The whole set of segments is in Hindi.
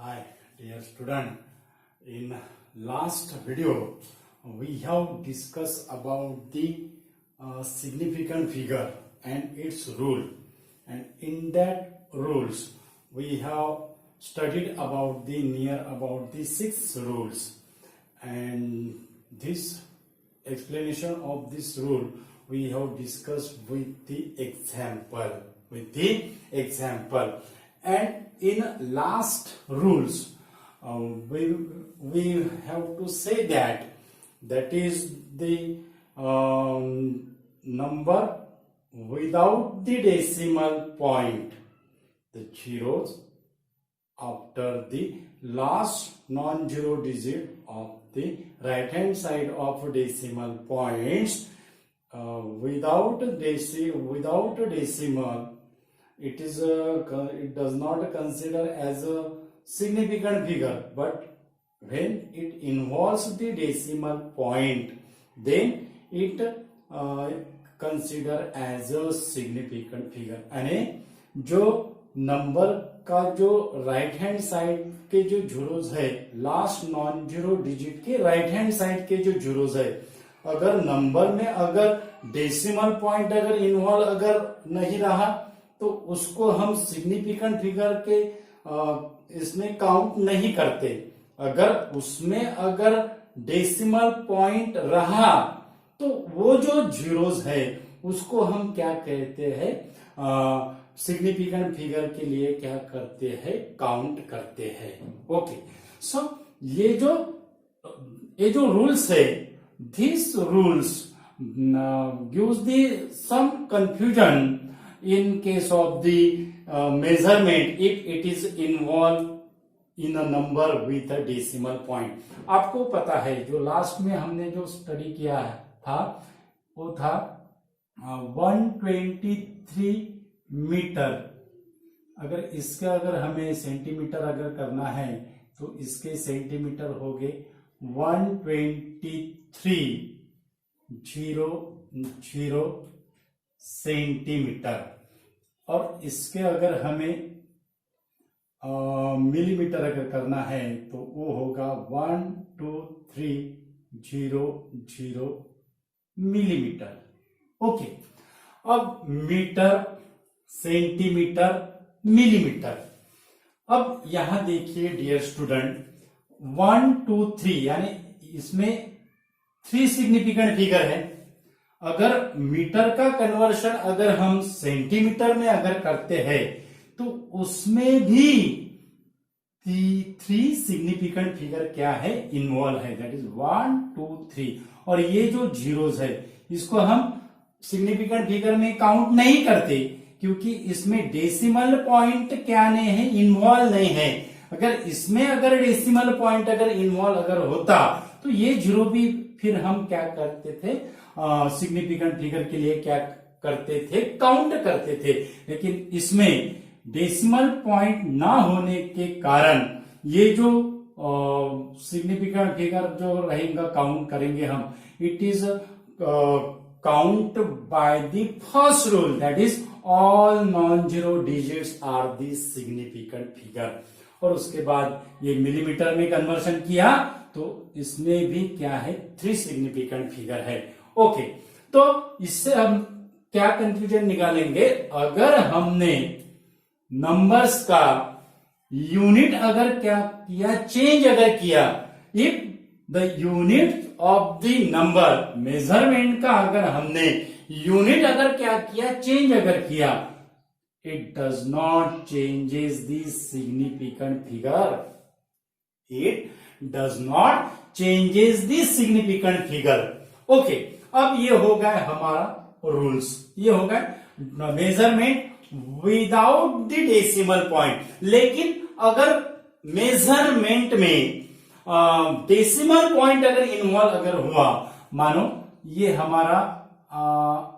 Hi, dear student. In last video, we have discussed about the significant figure and its rule. And in that rules, we have studied about the 6 rules. And this explanation of this rule we have discussed with the example. And in last rules, we have to say that is the number without the decimal point, the zeros after the last non-zero digit of the right hand side of decimal points, without a decimal, it does not consider as a significant figure, but when it involves the decimal point, then it consider as a significant figure. यानी जो नंबर का जो राइट हैंड साइड के जो जीरोस है, लास्ट नॉन जीरो डिजिट के राइट हैंड साइड के जो जीरोस है, अगर नंबर में अगर डेसिमल पॉइंट अगर इन्वॉल्व अगर नहीं रहा तो उसको हम सिग्निफिकेंट फिगर के इसमें काउंट नहीं करते. अगर उसमें अगर डेसिमल पॉइंट रहा तो वो जो जीरोस है उसको हम क्या कहते हैं, सिग्निफिकेंट फिगर के लिए क्या करते हैं, काउंट करते हैं. ओके, सो ये जो रूल्स है, this rules gives the some confusion in case of the measurement if it is involved in a number with a decimal point. आपको पता है जो लास्ट में हमने जो स्टडी किया था वो था 123 मीटर. अगर इसका अगर हमें सेंटीमीटर अगर करना है तो इसके सेंटीमीटर हो गए 123.00 सेंटीमीटर, और इसके अगर हमें मिलीमीटर अगर करना है तो वो होगा 12300 मिलीमीटर. ओके, अब मीटर, सेंटीमीटर, मिलीमीटर. अब यहां देखिए डियर स्टूडेंट, 1 2 3 यानी इसमें 3 सिग्निफिकेंट फिगर है. अगर मीटर का कन्वर्शन अगर हम सेंटीमीटर में अगर करते हैं तो उसमें भी 3 सिग्निफिकेंट फिगर क्या है, इन्वॉल्व है. That is 1 2 3. और ये जो जीरोस है इसको हम सिग्निफिकेंट फिगर में काउंट नहीं करते क्योंकि इसमें डेसिमल पॉइंट क्या नहीं है, इन्वॉल्व नहीं है. अगर इसमें अगर डेसिमल पॉइंट अगर इन्वॉल्व अगर होता तो ये जीरो भी फिर हम क्या करते थे, सिग्निफिकेंट फिगर के लिए क्या करते थे, काउंट करते थे. लेकिन इसमें डेसिमल पॉइंट ना होने के कारण ये जो सिग्निफिकेंट फिगर जो रहेगा काउंट करेंगे हम, it is count by the first rule, that is all non zero digits are the significant figure. और उसके बाद ये मिलीमीटर में कन्वर्शन किया तो इसमें भी क्या है, 3 सिग्निफिकेंट फिगर है. ओके, तो इससे हम क्या कंक्लूजन निकालेंगे, अगर हमने नंबर्स का यूनिट अगर क्या किया, चेंज अगर किया, if the unit of the number, measurement का अगर हमने यूनिट अगर क्या किया, चेंज अगर किया, it does not changes the significant figure. It does not changes the significant figure. Okay, अब ये हो गया हमारा रूल्स, ये हो गया measurement without the decimal point. लेकिन अगर मेजरमेंट में डेसिमल पॉइंट अगर इन्वॉल्व अगर हुआ, मानो ये हमारा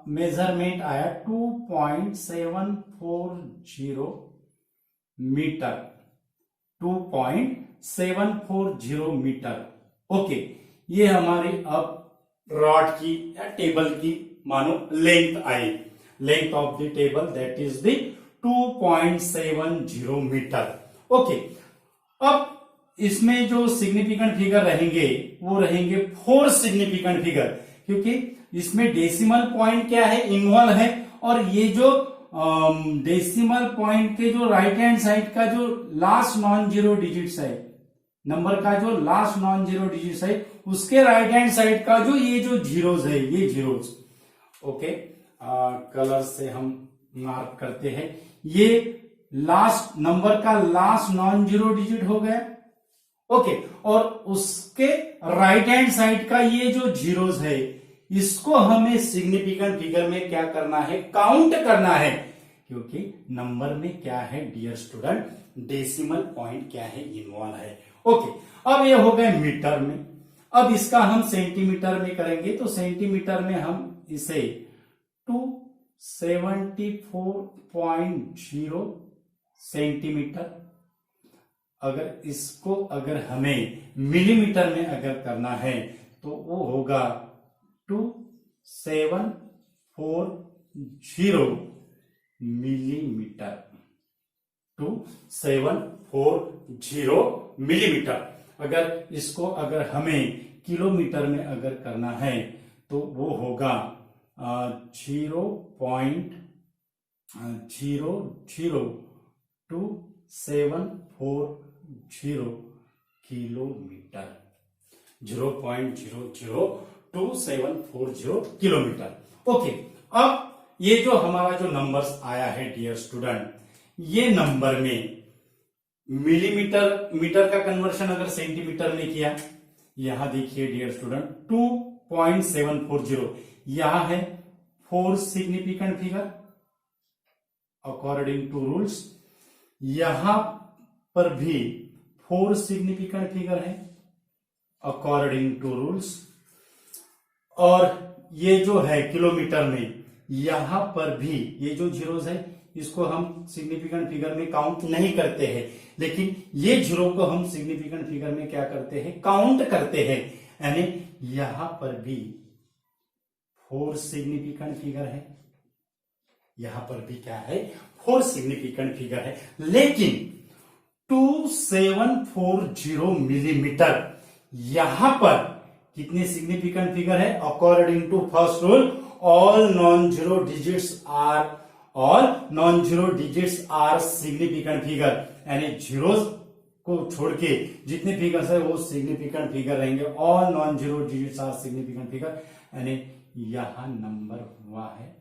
मेजरमेंट आया 2.740 मीटर, 2.740 मीटर. ओके, ये हमारी अब रॉड की या टेबल की मानो लेंथ आई, length of the table that is the 2.70 meter. Okay, अब इसमें जो सिग्निफिकेंट फिगर रहेंगे वो रहेंगे 4 सिग्निफिकेंट फिगर, क्योंकि इसमें डेसिमल पॉइंट क्या है, इन्वॉल्व है, और ये जो डेसिमल पॉइंट के जो राइट हैंड साइड का जो लास्ट नॉन जीरो डिजिट्स है, नंबर का जो लास्ट नॉन जीरो डिजिट्स है, उसके राइट हैंड साइड का जो ये जो जीरोज है, ये जीरोज, ओके, कलर से हम मार्क करते हैं, ये लास्ट नंबर का लास्ट नॉन जीरो डिजिट हो गया, ओके, और उसके राइट हैंड साइड का ये जो जीरोज है, इसको हमें सिग्निफिकेंट फिगर में क्या करना है, काउंट करना है, क्योंकि नंबर में क्या है डियर स्टूडेंट, डेसिमल पॉइंट क्या है, इन्वॉल्व है, ओके। अब ये हो गए मीटर में, अब इसका हम सेंटीमीटर में करेंगे, तो सेंटीमीटर में हम इसे 274.0 सेंटीमीटर, अगर इसको अगर हमें मिलीमीटर में अगर करना है तो वो होगा 2740 मिलीमीटर, 2740 मिलीमीटर। अगर इसको अगर हमें किलोमीटर में अगर करना है तो वो होगा 0.00274 किलोमीटर, 0.00274 किलोमीटर, ओके। अब ये जो हमारा जो नंबर्स आया है डियर स्टूडेंट, ये नंबर में मिलीमीटर मीटर का कन्वर्शन अगर सेंटीमीटर में किया, यहां देखिए डियर स्टूडेंट 2.740, यहां है 4 significant figure according to rules, यहां पर भी 4 सिग्निफिकेंट फिगर है अकॉर्डिंग टू रूल्स, और ये जो है किलोमीटर में, यहां पर भी ये जो जीरोस है इसको हम सिग्निफिकेंट फिगर में काउंट नहीं करते हैं, लेकिन ये जीरो को हम सिग्निफिकेंट फिगर में क्या करते हैं, काउंट करते हैं, यानी यहां पर भी 4 सिग्निफिकेंट फिगर है, यहां पर भी क्या है, 4 सिग्निफिकेंट फिगर है, लेकिन 2740 मिलीमीटर, यहां पर कितने सिग्निफिकेंट फिगर है, according to first rule all non zero digits are significant figure, यानी जीरोस को छोड़ के जितने फिगर्स है वो सिग्निफिकेंट फिगर रहेंगे, all non zero digits are significant figure, यानी यहां नंबर हुआ है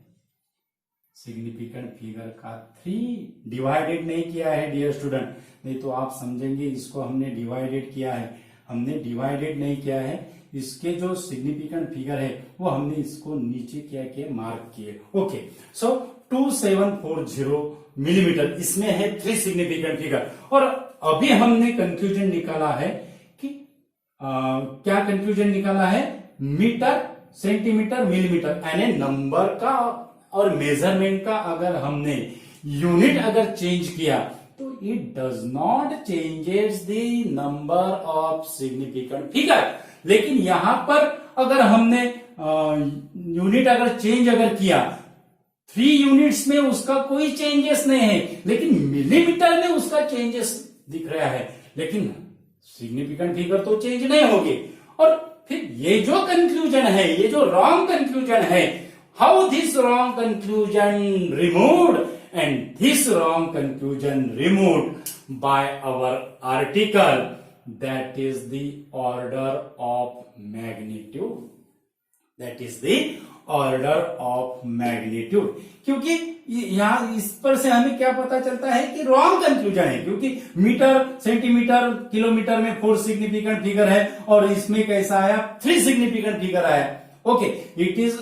सिग्निफिकेंट फिगर का 3, डिवाइडेड नहीं किया है डियर स्टूडेंट, नहीं तो आप समझेंगे इसको हमने डिवाइडेड किया है, हमने डिवाइडेड नहीं किया है, इसके जो सिग्निफिकेंट फिगर है वो हमने इसको नीचे क्या किया, मार्क किए, ओके। सो 2740 मिलीमीटर, इसमें है 3 सिग्निफिकेंट फिगर, और अभी हमने कंक्लूजन निकाला है कि क्या कंक्लूजन निकाला है, मीटर, सेंटीमीटर, मिलीमीटर, यानी नंबर का और मेजरमेंट का अगर हमने यूनिट अगर चेंज किया तो it does not changes the number of significant figure, लेकिन यहां पर अगर हमने यूनिट अगर चेंज अगर किया, 3 यूनिट्स में उसका कोई चेंजेस नहीं है, लेकिन मिलीमीटर में उसका चेंजेस दिख रहा है, लेकिन सिग्निफिकेंट फिगर तो चेंज नहीं होगी। और फिर ये जो कंक्लूजन है, ये जो रॉन्ग कंक्लूजन है, how this wrong conclusion removed, and this wrong conclusion removed by our article, that is the order of magnitude, that is the order of magnitude, क्योंकि यहां इस पर से हमें क्या पता चलता है कि रॉन्ग कंक्लूजन है, क्योंकि मीटर, सेंटीमीटर, किलोमीटर में 4 सिग्निफिकेंट फिगर है और इसमें कैसा आया, 3 सिग्निफिकेंट फिगर आया, okay, it is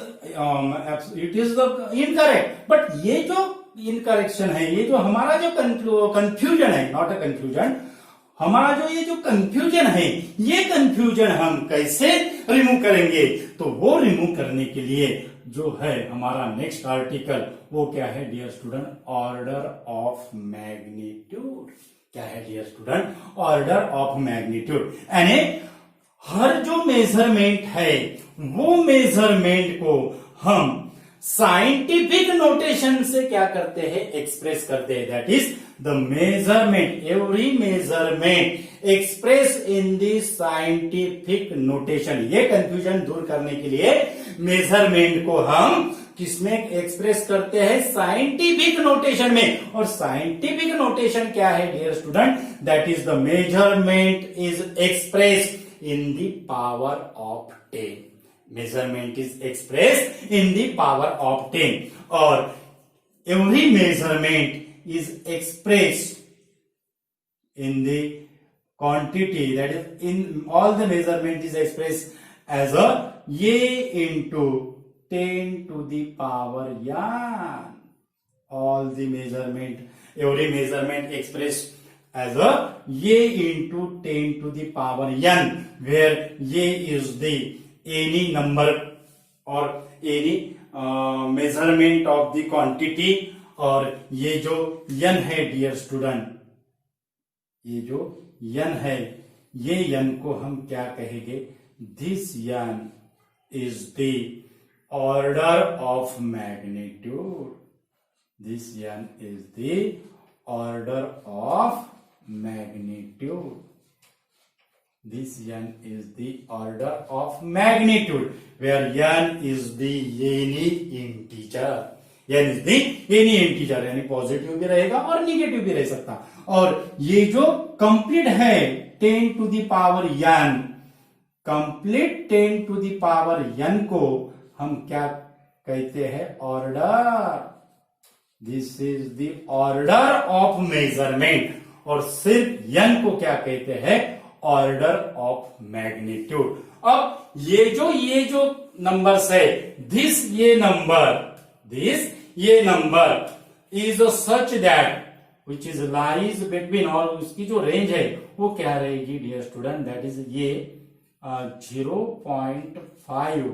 the incorrect, but ये जो इनकरेक्शन है, ये जो हमारा जो कंफ्यूजन है, नॉट अ कंफ्यूजन, हमारा जो ये जो कंफ्यूजन है, ये कंफ्यूजन हम कैसे रिमूव करेंगे, तो वो रिमूव करने के लिए जो है हमारा नेक्स्ट आर्टिकल, वो क्या है dear student, order of magnitude. क्या है dear student, order of magnitude, यानी हर जो मेजरमेंट है वो मेजरमेंट को हम साइंटिफिक नोटेशन से क्या करते हैं, एक्सप्रेस करते हैं। That is the measurement, every measurement express in the scientific notation. ये कंफ्यूजन दूर करने के लिए मेजरमेंट को हम किसमें एक्सप्रेस करते हैं, साइंटिफिक नोटेशन में। और साइंटिफिक नोटेशन क्या है dear student, that is the measurement is expressed in the power of 10। Measurement is expressed in the power of 10 और every measurement is expressed in the quantity, that is in all the measurement is expressed as a ye into 10 to the power n. All the measurement, every measurement expressed as a ye into 10 to the power n, where ye is the any number or any measurement of the quantity. और ये जो यन है डियर स्टूडेंट, ये जो यन है, ये यन को हम क्या कहेंगे, this N is the order of magnitude. This N is the order of magnitude. This n is the order of magnitude, where n is the any integer. n is the any integer, यानी पॉजिटिव भी रहेगा और निगेटिव भी रह सकता। और ये जो कंप्लीट है 10 to the power n, complete 10 to the power n को हम क्या कहते हैं, order. This is the order of measurement. और सिर्फ n को क्या कहते हैं, ऑर्डर ऑफ मैग्नीट्यूड। अब ये जो नंबर्स है, दिस ये number is such that which is lies between, और उसकी जो रेंज है वो क्या रहेगी डियर स्टूडेंट, दैट इज ये 0.5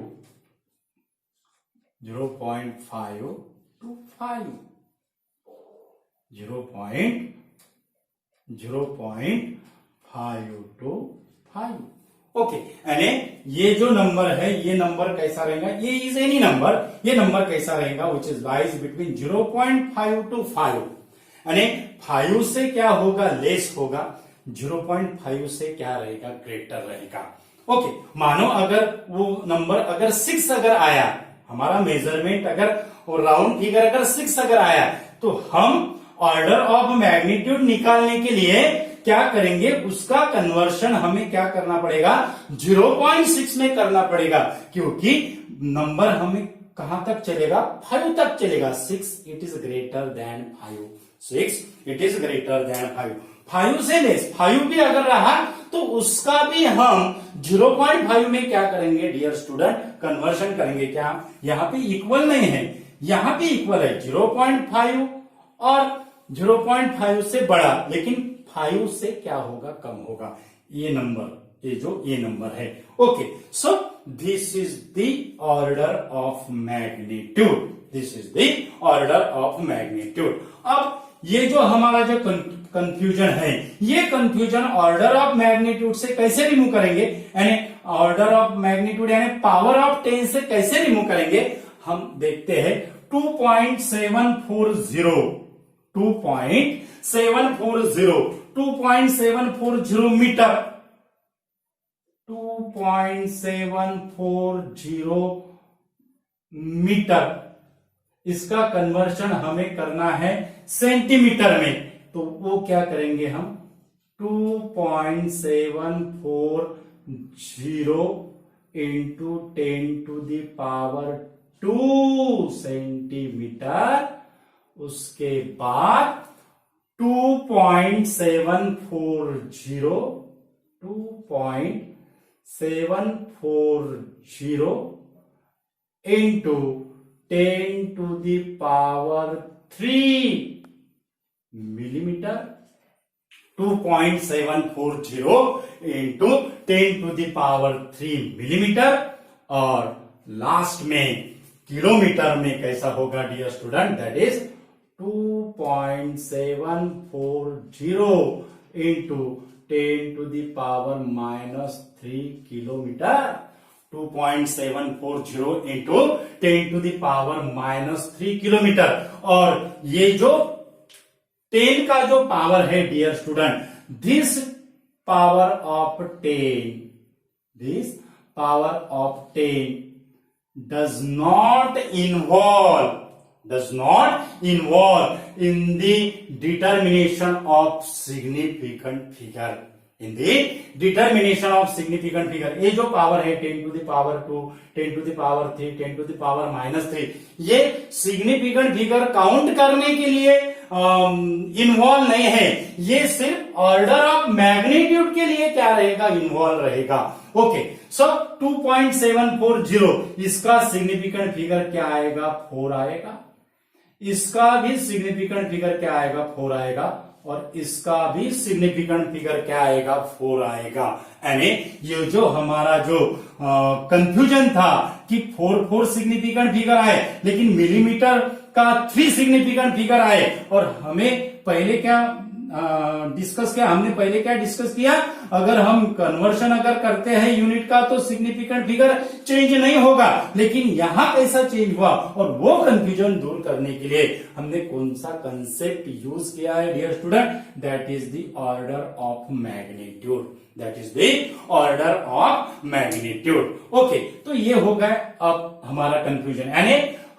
to 5, 0.5 to 5। ओके, यानी ये जो नंबर है, ये नंबर कैसा रहेगा, ये इज एनी नंबर, ये नंबर कैसा रहेगा, which is lies between 0.5 to 5। यानी 5 से क्या होगा, लेस होगा, 0.5 से क्या रहेगा, ग्रेटर रहेगा। ओके, मानो अगर वो नंबर अगर 6 अगर आया, हमारा मेजरमेंट अगर राउंड फिगर अगर 6 अगर आया, तो हम ऑर्डर ऑफ मैग्नीट्यूड निकालने के लिए क्या करेंगे, उसका कन्वर्शन हमें क्या करना पड़ेगा, 0.6 में करना पड़ेगा, क्योंकि नंबर हमें कहां तक चलेगा, 5 तक चलेगा। 6 it is greater than 5, 6 it is greater than 5। 5 से लेस 5 भी अगर रहा तो उसका भी हम 0.5 में क्या करेंगे डियर स्टूडेंट, कन्वर्शन करेंगे। क्या यहां पे इक्वल नहीं है, यहां पे इक्वल है 0.5 और 0.5 से बड़ा, लेकिन 5 से क्या होगा, कम होगा। ये नंबर, ये नंबर है। Okay, so this is the order of magnitude, this is the order of magnitude. अब ये जो हमारा जो कंफ्यूजन है, ये कंफ्यूजन ऑर्डर ऑफ मैग्नीट्यूड से कैसे रिमूव करेंगे, यानी ऑर्डर ऑफ मैग्नीट्यूड यानी पावर ऑफ 10 से कैसे रिमूव करेंगे, हम देखते हैं। 2.740 मीटर, 2.740 मीटर, इसका कन्वर्शन हमें करना है सेंटीमीटर में। तो वो क्या करेंगे हम, 2.740 into 10 to the power 2 centimetre. उसके बाद 2.740 into 10 to the power 3 millimetre. 2.740 into 10 to the power 3 millimetre. और लास्ट में किलोमीटर में कैसा होगा dear student, that is 2.740 into 10 to the power -3 kilometre. 2.740 into 10⁻³ kilometre. और ये जो 10 का जो पावर है dear student, this power of 10 does not involve in the determination of significant figure. ये जो पावर है 10⁻², 10⁻³ 10⁻³ ये सिग्निफिकेंट फिगर काउंट करने के लिए इन्वॉल्व नहीं है, ये सिर्फ ऑर्डर ऑफ मैग्नीट्यूड के लिए क्या रहेगा, इन्वॉल्व रहेगा। ओके, सो 2.740 इसका सिग्निफिकेंट फिगर क्या आएगा, 4 आएगा। इसका भी सिग्निफिकेंट फिगर क्या आएगा, 4 आएगा। और इसका भी सिग्निफिकेंट फिगर क्या आएगा, 4 आएगा। यानी ये जो हमारा जो कंफ्यूजन था कि 4 सिग्निफिकेंट फिगर आए, लेकिन मिलीमीटर का 3 सिग्निफिकेंट फिगर आए। और हमें पहले क्या डिस्कस किया, अगर हम कन्वर्शन अगर करते हैं यूनिट का तो सिग्निफिकेंट फिगर चेंज नहीं होगा, लेकिन यहां कैसा चेंज हुआ, और वो कंफ्यूजन दूर करने के लिए हमने कौन सा कंसेप्ट यूज किया है dear student, that is the order of magnitude. Okay, तो ये हो गया अब हमारा कंफ्यूजन, यानी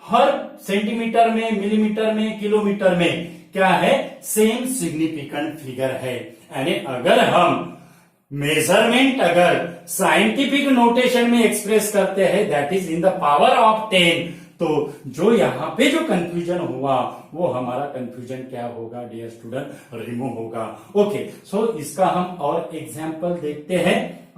हर सेंटीमीटर में, मिलीमीटर में, किलोमीटर में क्या है, सेम सिग्निफिकेंट फिगर है। यानी अगर हम मेजरमेंट अगर साइंटिफिक नोटेशन में एक्सप्रेस करते हैं, that is in the power of 10, तो जो यहां पे जो कंफ्यूजन हुआ वो हमारा कंफ्यूजन क्या होगा डियर स्टूडेंट, रिमूव होगा। ओके, सो इसका हम और एग्जांपल देखते हैं।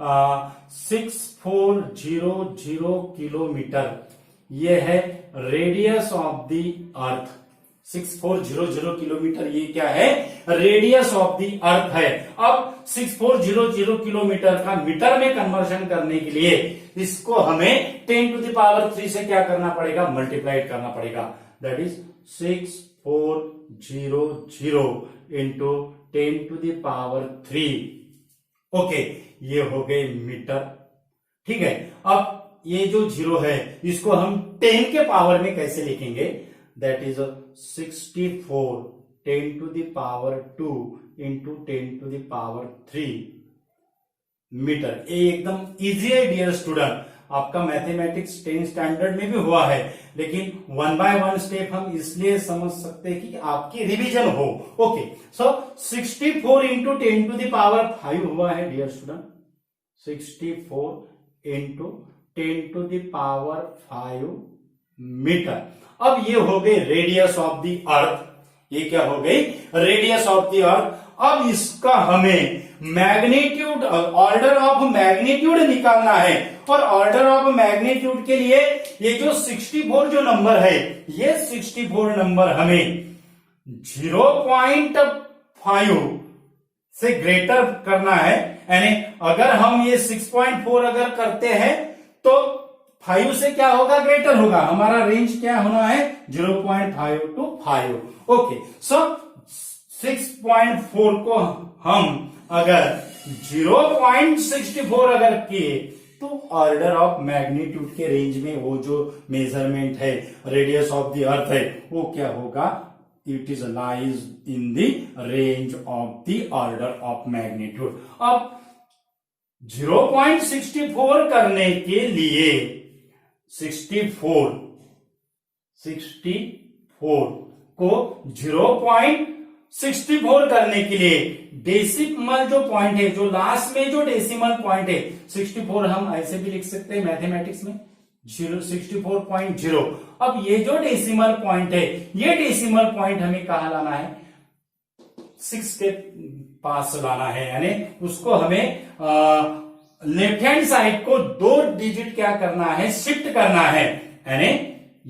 6400 किलोमीटर ये है radius of the earth. 6400 kilometre ये क्या है, रेडियस ऑफ द अर्थ है। अब 6400 किलोमीटर का मीटर में कन्वर्शन करने के लिए इसको हमें 10⁻³ से क्या करना पड़ेगा, मल्टीप्लाइड करना पड़ेगा। That is 6400 into 10⁻³। ओके, ये हो गए मीटर। ठीक है, अब ये जो 0 है इसको हम 10 के पावर में कैसे लिखेंगे, दैट इज 64 10⁻² इंटू 10⁻³ मीटर। ये एकदम इजी है डियर स्टूडेंट, आपका मैथमेटिक्स 10 स्टैंडर्ड में भी हुआ है, लेकिन 1 बाय 1 स्टेप हम इसलिए समझ सकते हैं कि आपकी रिवीजन हो। ओके, सो 64 इंटू 10⁵ हुआ है डियर स्टूडेंट, 64 इंटू 10⁵ मीटर। अब ये हो गई रेडियस ऑफ द अर्थ, ये क्या हो गई, रेडियस ऑफ द अर्थ। अब इसका हमें मैग्नीट्यूड, ऑर्डर ऑफ मैग्नीट्यूड निकालना है, और ऑर्डर ऑफ मैग्नीट्यूड के लिए ये जो 64 जो नंबर है, ये 64 नंबर हमें 0.5 से ग्रेटर करना है। यानी अगर हम ये 6.4 अगर करते हैं तो 5 से क्या होगा, ग्रेटर होगा। हमारा रेंज क्या होना है, 0.5 to 5। ओके, सो 6.4 को हम अगर 0.64 अगर किए तो ऑर्डर ऑफ मैग्नीट्यूड के रेंज में वो जो मेजरमेंट है, रेडियस ऑफ द अर्थ है, वो क्या होगा, it is lies in the range of the order of magnitude. अब 0.64 करने के लिए 64 को 0.64 करने के लिए डेसिमल जो पॉइंट है, जो लास्ट में जो डेसिमल पॉइंट है 64, हम ऐसे भी लिख सकते हैं मैथमेटिक्स में 64.0। अब ये जो डेसिमल पॉइंट है, ये डेसिमल पॉइंट हमें कहां लाना है, 6 के पास लाना है। यानी उसको हमें लेफ्ट हैंड साइड को 2 डिजिट क्या करना है, शिफ्ट करना है। यानी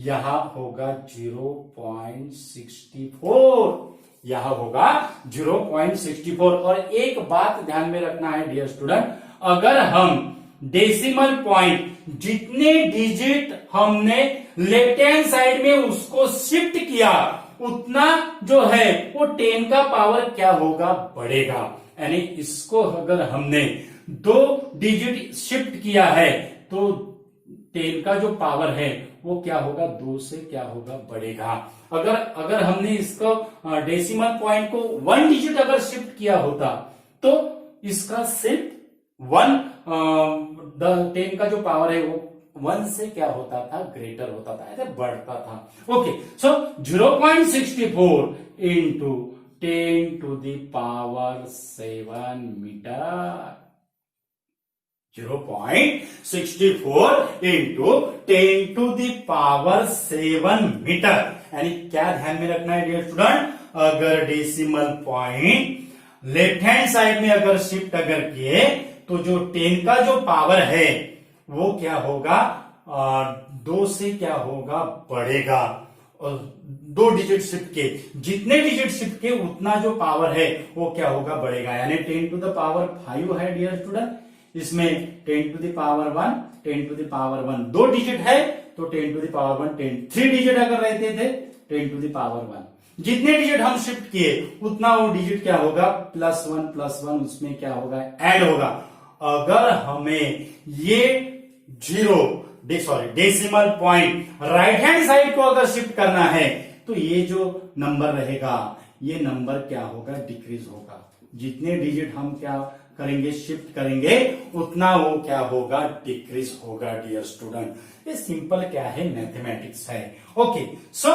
यहां होगा 0.64, यहां होगा 0.64। और एक बात ध्यान में रखना है डियर स्टूडेंट, अगर हम डेसिमल पॉइंट जितने डिजिट हमने लेफ्ट हैंड साइड में उसको शिफ्ट किया, उतना जो है वो 10 का पावर क्या होगा, बढ़ेगा। यानी इसको अगर हमने 2 डिजिट शिफ्ट किया है तो 10 का जो पावर है वो क्या होगा, 2 से क्या होगा, बढ़ेगा। अगर हमने इसको डेसिमल पॉइंट को 1 डिजिट अगर शिफ्ट किया होता तो इसका सिर्फ 10 का जो पावर है वो 1 से क्या होता था, ग्रेटर होता था, ऐसे बढ़ता था। Okay, so 0.64 into 10 to the power 7 metre. 0.64 into 10 to the power 7 metre. यानी क्या ध्यान में रखना है डियर स्टूडेंट, अगर decimal point left hand side में अगर शिफ्ट अगर किए तो जो 10 का जो पावर है वो क्या होगा, 2 से क्या होगा, बढ़ेगा। और 2 डिजिट शिफ्ट के, जितने डिजिट शिफ्ट के उतना जो पावर है वो क्या होगा, बढ़ेगा। यानी 10 to the power 5 है डियर स्टूडेंट, इसमें 10 to the power 1, 10 to the power 1 2 digit है तो 10 to the power 1 10, 3 डिजिट अगर रहते थे 10 to the power 1। जितने डिजिट हम शिफ्ट किए उतना वो डिजिट क्या होगा, +1 उसमें क्या होगा, ऐड होगा। अगर हमें ये decimal point right hand side को अगर शिफ्ट करना है तो ये जो नंबर रहेगा ये नंबर क्या होगा, डिक्रीज होगा। जितने डिजिट हम क्या करेंगे, शिफ्ट करेंगे, उतना वो क्या होगा, डिक्रीज होगा डियर स्टूडेंट। ये सिंपल क्या है, मैथमेटिक्स है। Okay, so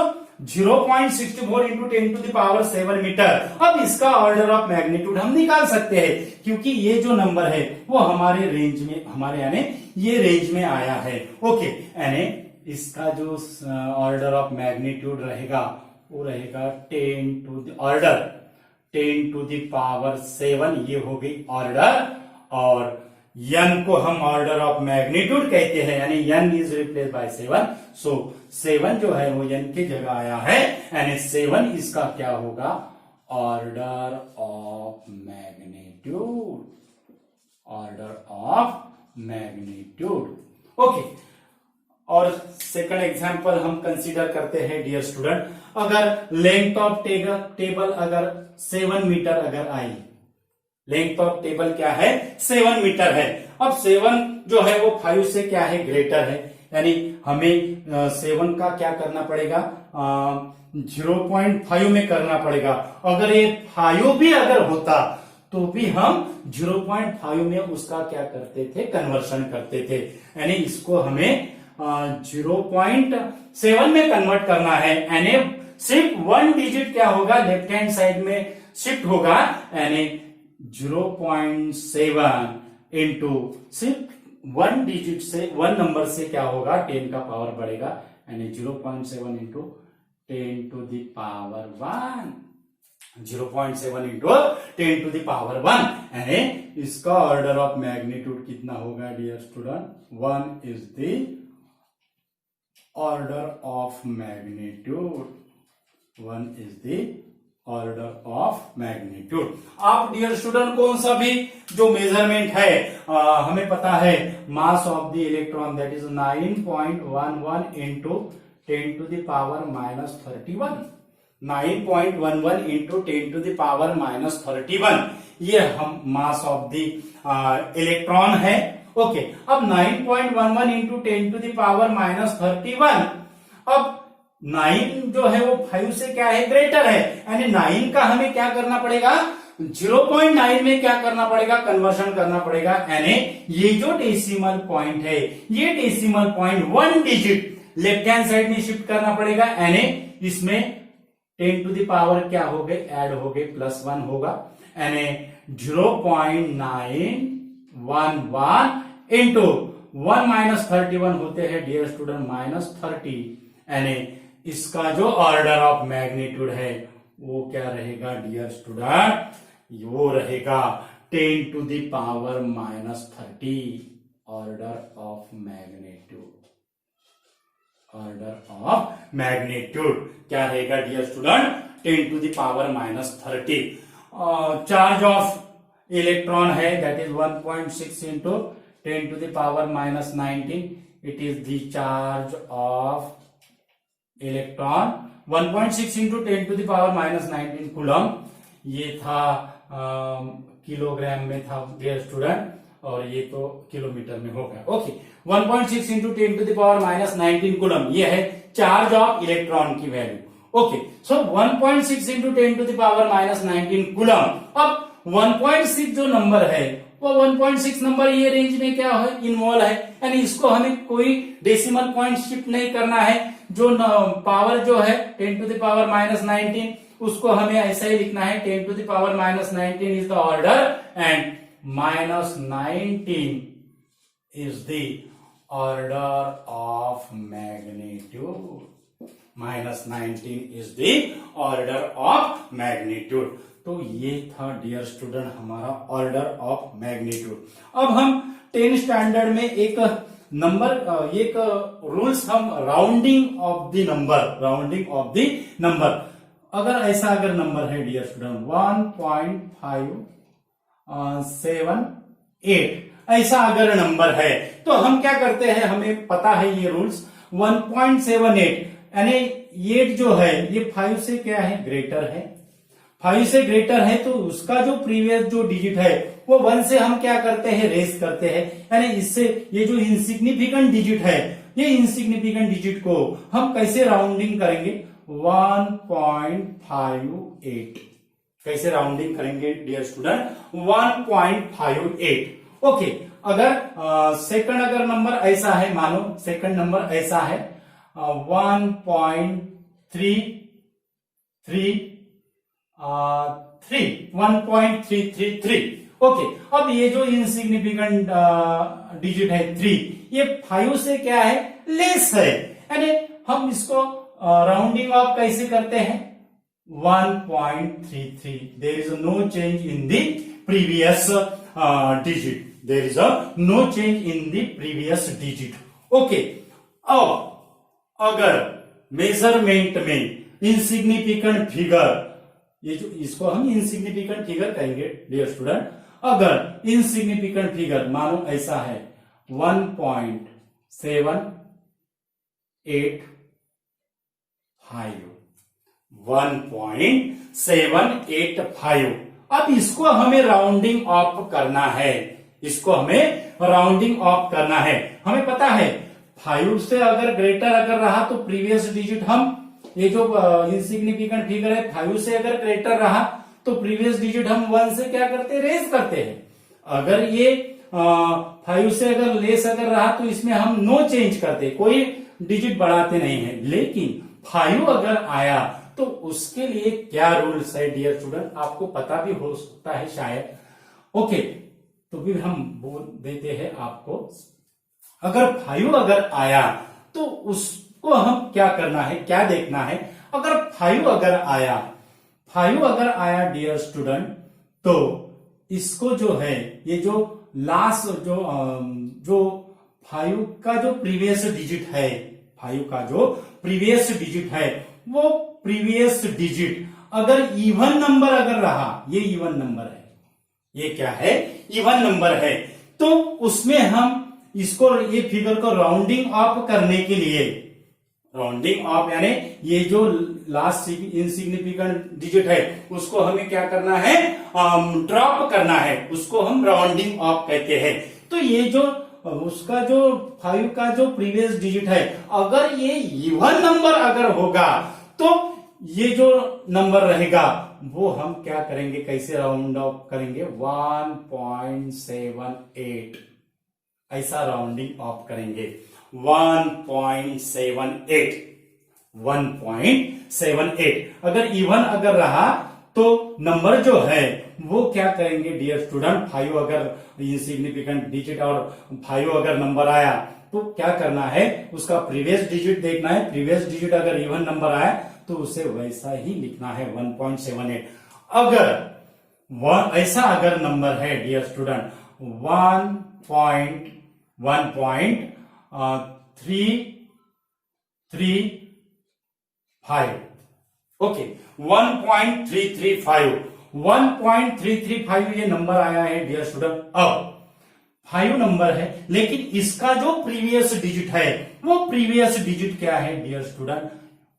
0.64 into 10 to the power 7 metre. अब इसका ऑर्डर ऑफ मैग्नीट्यूड हम निकाल सकते हैं क्योंकि ये जो नंबर है वो हमारे रेंज में, हमारे यानी ये रेंज में आया है। ओके, यानी इसका जो ऑर्डर ऑफ मैग्नीट्यूड रहेगा वो रहेगा 10 to the order 10 to the power 7, ये हो गई ऑर्डर। और n को हम ऑर्डर ऑफ मैग्नीट्यूड कहते हैं, यानी n इज रिप्लेस बाय 7। सो 7 जो है वो n की जगह आया है, यानी 7 इसका क्या होगा, order of magnitude, order of magnitude. Okay, और सेकंड एग्जांपल हम कंसीडर करते हैं डियर स्टूडेंट, अगर लेंथ ऑफ टेबल अगर 7 मीटर अगर आई, लेंथ ऑफ टेबल क्या है, 7 मीटर है। अब 7 जो है वो 5 से क्या है, ग्रेटर है, यानी हमें 7 का क्या करना पड़ेगा, 0.5 में करना पड़ेगा। अगर ये 5 भी अगर होता तो भी हम 0.5 में उसका क्या करते थे, कन्वर्शन करते थे। यानी इसको हमें 0.7 में कन्वर्ट करना है, यानी सिर्फ 1 डिजिट क्या होगा, लेफ्ट हैंड साइड में शिफ्ट होगा, यानी 0.7 इंटू सिर्फ 1 डिजिट से, 1 नंबर से क्या होगा, 10 का पावर बढ़ेगा, यानी 0.7 into 10 to the power 1, 0.7 into 10 to the power 1, यानी इसका ऑर्डर ऑफ मैग्नीट्यूड कितना होगा dear student, 1 is the order of magnitude, 1 is the order of magnitude. आप डियर स्टूडेंट कौन सा भी जो मेजरमेंट है, हमें पता है mass of the electron that is 9.11 into 10 to the power minus 31, 9.11 into 10 to the power minus 31, ये हम मास ऑफ द इलेक्ट्रॉन है। ओके, अब 9.11 into 10 to the power minus 31, अब 9 जो है वो 5 से क्या है, ग्रेटर है, यानी 9 का हमें क्या करना पड़ेगा, 0.9 में क्या करना पड़ेगा, कन्वर्शन करना पड़ेगा। यानी ये जो डेसिमल पॉइंट है, ये decimal point 1 digit left hand side में शिफ्ट करना पड़ेगा, यानी इसमें 10 to the पावर क्या हो गए, ऐड हो गए, +1 होगा, यानी 0.911 इंटू 1 माइनस 31 होते हैं डियर स्टूडेंट -30, यानी इसका जो ऑर्डर ऑफ मैग्नीट्यूड है वो क्या रहेगा डियर स्टूडेंट, वो रहेगा 10 to the power -30, order of magnitude, order of magnitude क्या रहेगा dear student, 10 to the power -30। Charge of electron है that is 1.6 into 10 to the power -19, it is the charge of electron, 1.6 into 10 to the power -19 coulomb, ये था किलोग्राम में था डियर स्टूडेंट, और ये तो किलोमीटर में होगा। Okay, 1.6 into 10 to the power minus 19 coulomb, ये है चार्ज ऑफ इलेक्ट्रॉन की value. Okay, so 1.6 into 10 to the power minus 19 coulomb. अब 1.6 जो नंबर है वो 1.6 नंबर ये रेंज में क्या है, इन्वॉल्व है, यानी इसको हमें कोई डेसिमल पॉइंट शिफ्ट नहीं करना है। जो पावर जो है 10 टू द पावर माइनस 19 उसको हमें ऐसा ही लिखना है, 10 to the power minus 19 is the order and minus 19 is the order of magnitude, minus 19 is the order of magnitude। तो ये था डियर स्टूडेंट हमारा ऑर्डर ऑफ मैग्नीट्यूड। अब हम 10 स्टैंडर्ड में एक नंबर, एक रूल्स हम राउंडिंग ऑफ द नंबर, अगर ऐसा अगर नंबर है डियर स्टूडेंट 1.578 ऐसा अगर नंबर है तो हम क्या करते हैं, हमें पता है ये रूल्स, 1.78 यानी 8 जो है ये 5 से क्या है, ग्रेटर है। 5 से ग्रेटर है तो उसका जो प्रीवियस जो डिजिट है वो 1 से हम क्या करते हैं, रेस करते हैं, यानी इससे ये जो इनसिग्निफिकेंट डिजिट है, ये इनसिग्निफिकेंट डिजिट को हम कैसे राउंडिंग करेंगे, 1.58 कैसे राउंडिंग करेंगे डियर स्टूडेंट, 1.58। ओके, अगर सेकंड अगर नंबर ऐसा है, मानो सेकंड नंबर ऐसा है 1.333। ओके, अब ये जो इनसिग्निफिकेंट डिजिट है 3, ये 5 से क्या है, लेस है, यानी हम इसको राउंडिंग ऑफ कैसे करते हैं, 1.33। There is no change in the previous digit, there is no change in the previous digit. Okay, अब अगर मेजरमेंट में इनसिग्निफिकेंट फिगर, ये जो इसको हम इनसिग्निफिकेंट फिगर कहेंगे डियर स्टूडेंट, अगर इनसिग्निफिकेंट फिगर मानो ऐसा है 1.785। अब इसको हमें राउंडिंग ऑफ करना है, इसको हमें राउंडिंग ऑफ करना है। हमें पता है 5 से अगर ग्रेटर अगर रहा तो प्रीवियस डिजिट हम, ये जो इनसिग्निफिकेंट फिगर है 5 से अगर ग्रेटर रहा तो प्रीवियस डिजिट हम 1 से क्या करते हैं, रेज करते हैं। अगर ये 5 से अगर लेस अगर रहा तो इसमें हम नो चेंज करते, कोई डिजिट बढ़ाते नहीं है। लेकिन 5 अगर आया तो उसके लिए क्या रूल्स है डियर स्टूडेंट, आपको पता भी हो सकता है शायद। ओके, तो फिर हम बोल देते हैं आपको, अगर 5 अगर आया तो उसको हम क्या करना है, क्या देखना है। अगर 5 अगर आया डियर स्टूडेंट, तो इसको जो है, ये जो लास्ट जो 5 का जो प्रीवियस डिजिट है, 5 का जो प्रीवियस डिजिट है, वो प्रीवियस डिजिट अगर इवन नंबर अगर रहा, ये इवन नंबर है, ये क्या है, इवन नंबर है, तो उसमें हम इसको, ये फिगर को राउंडिंग ऑफ करने के लिए, राउंडिंग ऑफ यानी ये जो लास्ट इनसिग्निफिकेंट डिजिट है उसको हमें क्या करना है, ड्रॉप करना है, उसको हम राउंडिंग ऑफ कहते हैं। तो ये जो उसका जो 5 का जो प्रीवियस डिजिट है, अगर ये इवन नंबर अगर होगा तो ये जो नंबर रहेगा वो हम क्या करेंगे, कैसे राउंड ऑफ करेंगे, 1.78 ऐसा राउंडिंग ऑफ करेंगे, 1.78। अगर इवन अगर रहा तो नंबर जो है वो क्या करेंगे डियर स्टूडेंट, 5 अगर इनसिग्निफिकेंट डिजिट और 5 अगर नंबर आया तो क्या करना है, उसका प्रीवियस डिजिट देखना है। प्रीवियस डिजिट अगर इवन नंबर आया तो उसे वैसा ही लिखना है 1.78। अगर ऐसा अगर नंबर है डियर स्टूडेंट 1.335, ओके 1.335 ये नंबर आया है डियर स्टूडेंट। अब 5 नंबर है, लेकिन इसका जो प्रीवियस डिजिट है वो प्रीवियस डिजिट क्या है डियर स्टूडेंट,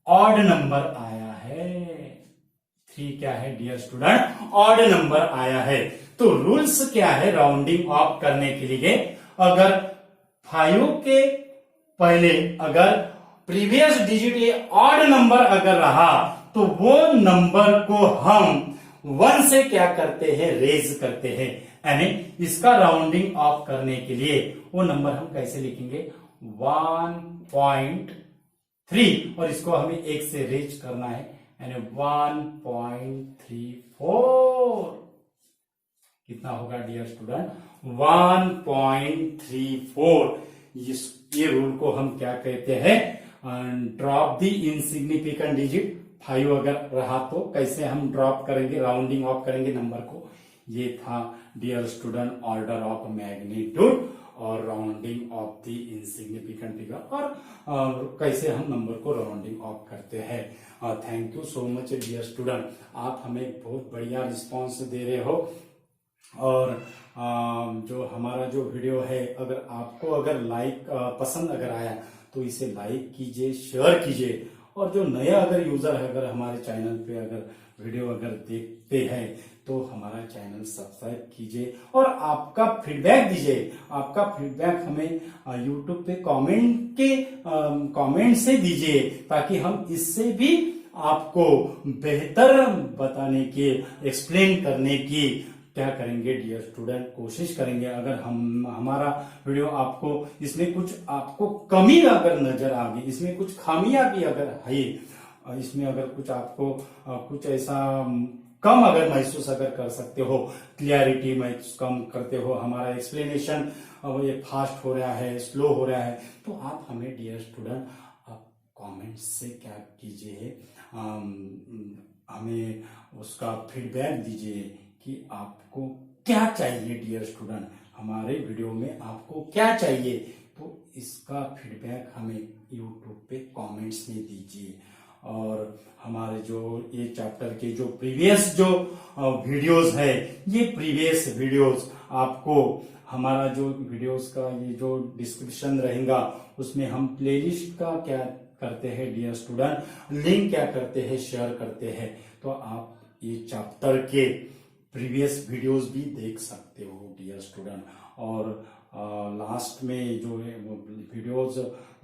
ऑड नंबर आया है। 3 क्या है डियर स्टूडेंट, ऑड नंबर आया है। तो तो रूल्स क्या है राउंडिंग ऑफ करने के लिए? अगर 5 के पहले अगर प्रीवियस डिजिट ये ऑड नंबर अगर रहा तो वो नंबर को हम 1 से क्या करते हैं, रेज करते हैं। यानी इसका राउंडिंग ऑफ करने के लिए वो नंबर हम कैसे लिखेंगे, 1.3, और इसको हमें 1 से रेज करना है, यानी 1.34। कितना होगा डियर स्टूडेंट, 1.34। ये रूल को हम क्या कहते हैं, ड्रॉप द इनसिग्निफिकेंट डिजिट। 5 अगर रहा तो कैसे हम ड्रॉप करेंगे, राउंडिंग ऑफ करेंगे नंबर को। ये था dear student order of magnitude और rounding off the insignificant figure, और कैसे हम नंबर को राउंडिंग ऑफ करते हैं। Thank you so much dear student, आप हमें बहुत बढ़िया रिस्पॉन्स दे रहे हो। और जो हमारा जो वीडियो है, अगर आपको अगर पसंद अगर आया तो इसे लाइक कीजिए, शेयर कीजिए, और जो नया अगर यूजर है अगर हमारे चैनल पे अगर वीडियो अगर देखते हैं तो हमारा चैनल सब्सक्राइब कीजिए और आपका फीडबैक दीजिए। आपका फीडबैक हमें यूट्यूब पे कमेंट से दीजिए, ताकि हम इससे भी आपको बेहतर बताने की, एक्सप्लेन करने की क्या करेंगे डियर स्टूडेंट, कोशिश करेंगे। अगर हमारा वीडियो आपको इसमें कुछ आपको कमी अगर नजर आ गई, इसमें कुछ खामियां भी अगर है, इसमें अगर कुछ आपको कुछ ऐसा कम अगर महसूस अगर कर सकते हो, क्लियरिटी महसूस कम करते हो, हमारा एक्सप्लेनेशन ये फास्ट हो रहा है, स्लो हो रहा है, तो आप हमें डियर स्टूडेंट आप कमेंट से क्या कीजिए, हमें उसका फीडबैक दीजिए कि आपको क्या चाहिए डियर स्टूडेंट, हमारे वीडियो में आपको क्या चाहिए। तो इसका फीडबैक हमें यूट्यूब पे कमेंट्स में दीजिए। और हमारे जो ये चैप्टर के जो प्रीवियस जो वीडियोस है, ये प्रीवियस वीडियोस आपको हमारा जो वीडियोस का ये जो डिस्क्रिप्शन रहेगा, उसमें हम प्लेलिस्ट का क्या करते हैं डियर स्टूडेंट, लिंक क्या करते हैं, शेयर करते हैं। तो आप ये चैप्टर के प्रीवियस वीडियोस भी देख सकते हो डियर स्टूडेंट। और लास्ट में जो है वो वीडियोस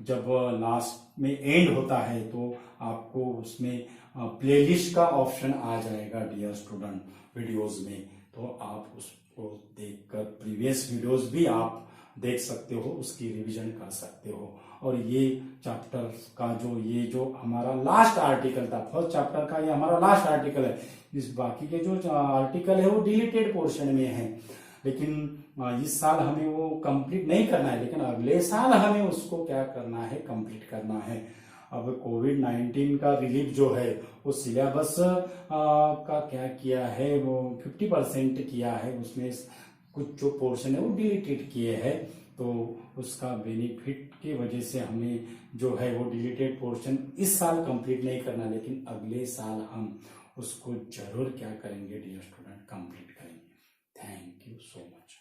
जब लास्ट में एंड होता है तो आपको उसमें प्लेलिस्ट का ऑप्शन आ जाएगा डियर स्टूडेंट वीडियोस में, तो आप उसको देखकर प्रीवियस वीडियोस भी आप देख सकते हो, उसकी रिवीजन कर सकते हो। और ये चैप्टर का ये जो हमारा लास्ट आर्टिकल था, फर्स्ट चैप्टर का ये हमारा लास्ट आर्टिकल है। इस बाकी के जो आर्टिकल है वो डिलीटेड पोर्शन में है, लेकिन इस साल हमें वो कंप्लीट नहीं करना है, लेकिन अगले साल हमें उसको क्या करना है, कंप्लीट करना है। अब कोविड-19 का रिलीफ जो है वो सिलेबस का क्या किया है, वो 50% किया है, उसमें कुछ जो पोर्शन है वो डिलीटेड किए हैं। तो उसका बेनिफिट की वजह से हमें जो है वो डिलीटेड पोर्शन इस साल कंप्लीट नहीं करना, लेकिन अगले साल हम उसको जरूर क्या करेंगे डियर स्टूडेंट, कंप्लीट करेंगे। Thank you so much.